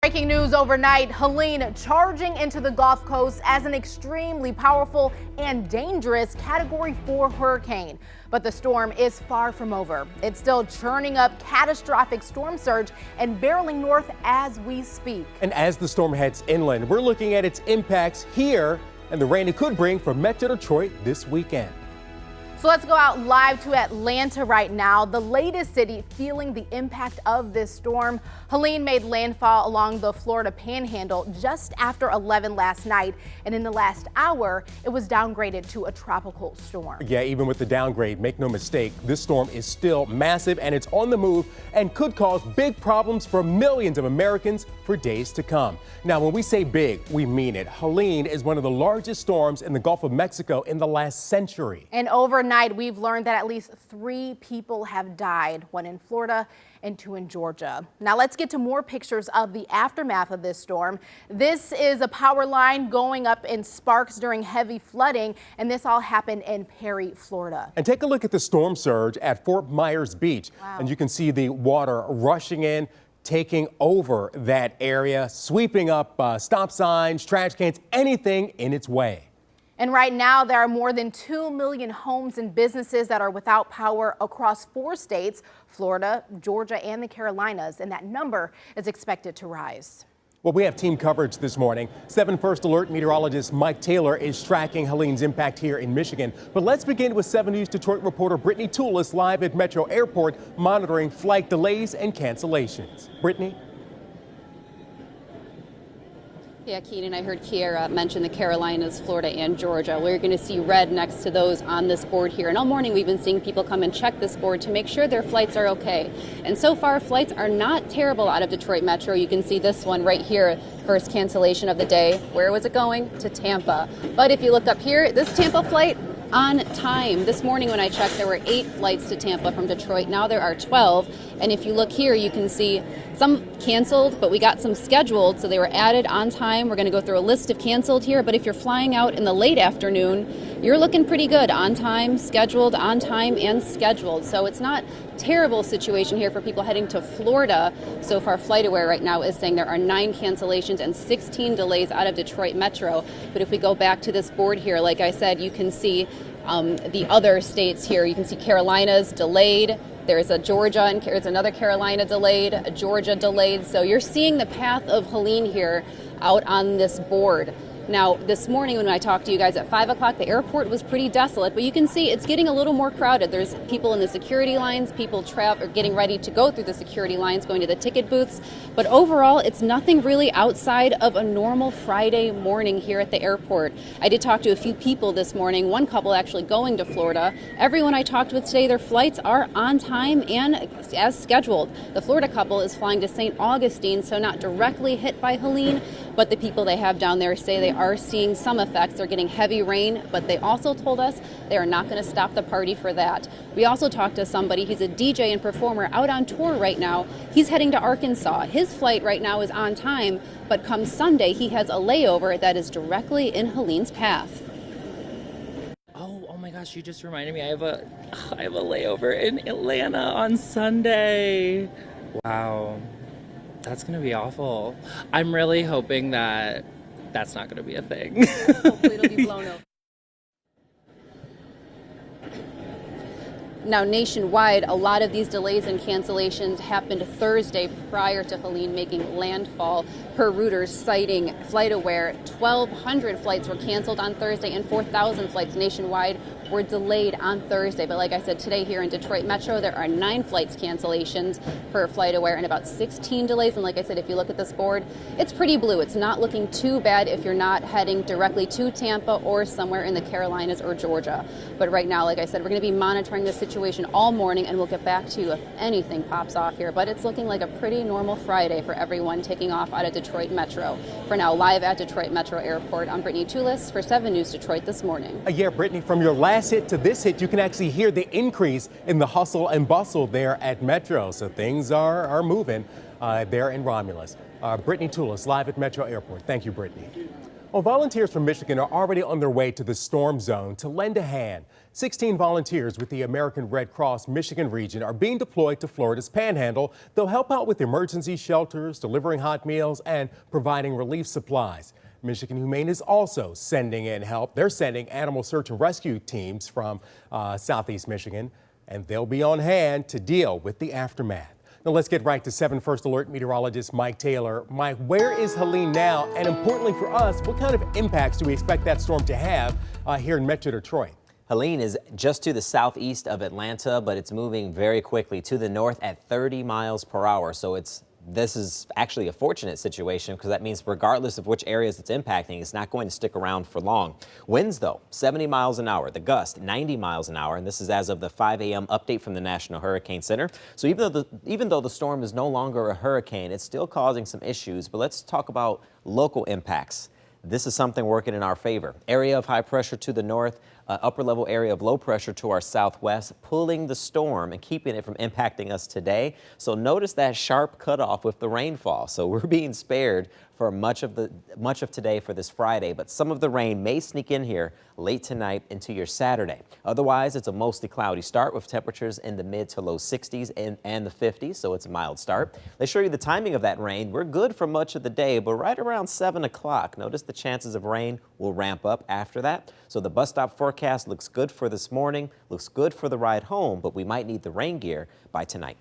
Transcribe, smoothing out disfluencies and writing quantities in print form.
Breaking news overnight, Helene charging into the Gulf Coast as an extremely powerful and dangerous Category 4 hurricane. But the storm is far from over. It's still churning up catastrophic storm surge and barreling north as we speak. And as the storm heads inland, we're looking at its impacts here and the rain it could bring for Metro Detroit this weekend. So let's go out live to Atlanta right now, the latest city feeling the impact of this storm. Helene made landfall along the Florida Panhandle just after 11 last night, and in the last hour, it was downgraded to a tropical storm. Yeah, even with the downgrade, make no mistake, this storm is still massive and it's on the move and could cause big problems for millions of Americans for days to come. Now, when we say big, we mean it. Helene is one of the largest storms in the Gulf of Mexico in the last century. And overnight, we've learned that at least 3 people have died, 1 in Florida and 2 in Georgia. Now let's get to more pictures of the aftermath of this storm. This is a power line going up in sparks during heavy flooding, and this all happened in Perry, Florida. And take a look at the storm surge at Fort Myers Beach. Wow. And you can see the water rushing in, taking over that area, sweeping up stop signs, trash cans, anything in its way. And right now, there are more than 2 million homes and businesses that are without power across 4 states, Florida, Georgia, and the Carolinas, and that number is expected to rise. Well, we have team coverage this morning. 7 First Alert meteorologist Mike Taylor is tracking Helene's impact here in Michigan. But let's begin with 7 News Detroit reporter Brittany Toulis live at Metro Airport monitoring flight delays and cancellations. Brittany? Yeah, Keenan, I heard Kiera mention the Carolinas, Florida, and Georgia. We're going to see red next to those on this board here. And all morning we've been seeing people come and check this board to make sure their flights are okay. And so far, flights are not terrible out of Detroit Metro. You can see this one right here, first cancellation of the day. Where was it going? To Tampa. But if you look up here, this Tampa flight on time. This morning when I checked, there were 8 flights to Tampa from Detroit. Now there are 12. And if you look here, you can see some canceled, but we got some scheduled, so they were added on time. We're going to go through a list of canceled here, but if you're flying out in the late afternoon, you're looking pretty good. On time, and scheduled. So it's not a terrible situation here for people heading to Florida. So far, FlightAware right now is saying there are 9 cancellations and 16 delays out of Detroit Metro. But if we go back to this board here, like I said, you can see the other states here. You can see Carolinas delayed. There's a Georgia and there's another Carolina delayed, a Georgia delayed. So you're seeing the path of Helene here out on this board. Now, this morning when I talked to you guys at 5 o'clock, the airport was pretty desolate, but you can see it's getting a little more crowded. There's people in the security lines, people are getting ready to go through the security lines, going to the ticket booths. But overall, it's nothing really outside of a normal Friday morning here at the airport. I did talk to a few people this morning, one couple actually going to Florida. Everyone I talked with today, their flights are on time and as scheduled. The Florida couple is flying to St. Augustine, so not directly hit by Helene, but the people they have down there say they are seeing some effects. They're getting heavy rain, but they also told us they are not going to stop the party for that. We also talked to somebody, he's a DJ and performer out on tour right now. He's heading to Arkansas. His flight right now is on time, but come Sunday, he has a layover that is directly in Helene's path. Oh my gosh, you just reminded me. I have a layover in Atlanta on Sunday. Wow. That's going to be awful. I'm really hoping that that's not going to be a thing. Hopefully it'll be blown over. Now, nationwide, a lot of these delays and cancellations happened Thursday prior to Helene making landfall. Per Reuters citing FlightAware, 1,200 flights were canceled on Thursday and 4,000 flights nationwide were delayed on Thursday. But like I said, today here in Detroit Metro, there are 9 flights cancellations per FlightAware and about 16 delays. And like I said, if you look at this board, it's pretty blue. It's not looking too bad if you're not heading directly to Tampa or somewhere in the Carolinas or Georgia. But right now, like I said, we're going to be monitoring this situation all morning, and we'll get back to you if anything pops off here. But it's looking like a pretty normal Friday for everyone taking off out of Detroit Metro. For now, live at Detroit Metro Airport, I'm Brittany Toulis for 7 News Detroit this morning. Yeah, Brittany, from your last hit to this hit, you can actually hear the increase in the hustle and bustle there at Metro. So things are moving there in Romulus. Brittany Toulis live at Metro Airport. Thank you, Brittany. Well, volunteers from Michigan are already on their way to the storm zone to lend a hand. 16 volunteers with the American Red Cross Michigan region are being deployed to Florida's Panhandle. They'll help out with emergency shelters, delivering hot meals, and providing relief supplies. Michigan Humane is also sending in help. They're sending animal search and rescue teams from southeast Michigan, and they'll be on hand to deal with the aftermath. Now let's get right to 7 First Alert meteorologist Mike Taylor. Mike, where is Helene now? And importantly for us, what kind of impacts do we expect that storm to have here in Metro Detroit? Helene is just to the southeast of Atlanta, but it's moving very quickly to the north at 30 miles per hour. So this is actually a fortunate situation because that means regardless of which areas it's impacting, it's not going to stick around for long. Winds, though, 70 miles an hour, the gust 90 miles an hour, and this is as of the 5 a.m. update from the National Hurricane Center. So even though the storm is no longer a hurricane, it's still causing some issues. But let's talk about local impacts. This is something working in our favor. Area of high pressure to the north, upper level area of low pressure to our southwest, pulling the storm and keeping it from impacting us today. So notice that sharp cutoff with the rainfall. So we're being spared for much of today for this Friday, but some of the rain may sneak in here late tonight into your Saturday. Otherwise, it's a mostly cloudy start with temperatures in the mid to low 60s and the 50s, so it's a mild start. Let's show you the timing of that rain. We're good for much of the day, but right around 7 o'clock, notice the chances of rain will ramp up after that. So the bus stop forecast looks good for this morning, looks good for the ride home, but we might need the rain gear by tonight.